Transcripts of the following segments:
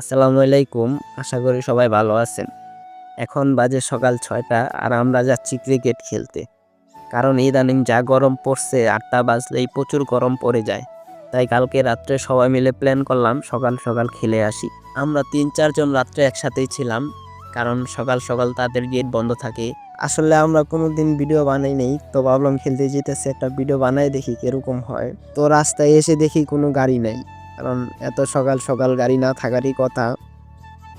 আসসালামু আলাইকুম। আশা করি সবাই ভালো আছেন। এখন বাজে সকাল ৬টা আর আমরা যাচ্ছি ক্রিকেট খেলতে। কারণ ইদানিং যা গরম পড়ছে ৮টা বাজলেই প্রচুর গরম পড়ে যায়। তাই কালকে রাত্রে সবাই মিলে প্ল্যান করলাম সকাল সকাল খেলে আসি। আমরা ৩-৪ জন রাত্রে একসাথেই ছিলাম। কারণ সকাল সকাল তাদের গেট বন্ধ থাকে। আসলে আমরা কোনোদিন ভিডিও বানাই নাই, তো ভাবলাম খেলতে যেতেছি একটা ভিডিও বানাই দেখি কিরকম হয়। তো রাস্তায় এসে দেখি কোনো গাড়ি নাই। কারণ এত সকাল সকাল গাড়ি না থাকারই কথা।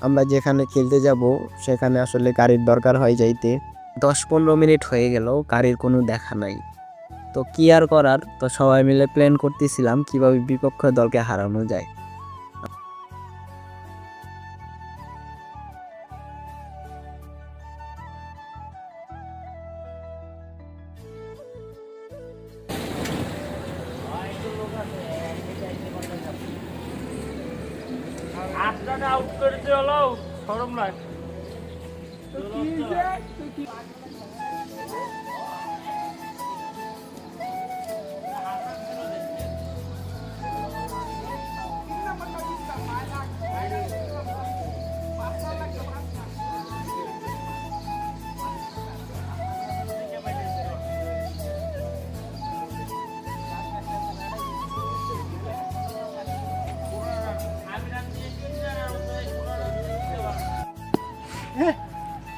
আমরা যেখানে খেলতে যাব সেখানে আসলে গাড়ির দরকার হয় যাইতে। ১০-১৫ মিনিট হয়ে গেল, গাড়ির কোনো দেখা নাই। তো কি আর করার, তো সবাই মিলে প্ল্যান করতেছিলাম কিভাবে বিপক্ষ দলকে হারানো যায়। আটটা আউট করতে হলো শরম লাগে।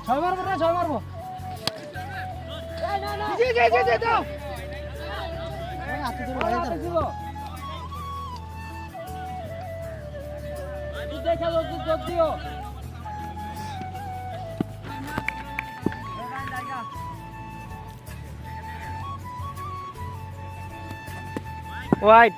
ছয় মারবো না, ছয় মারবো। দাও হাতে ধরে বাইরে দাও। হোয়াইট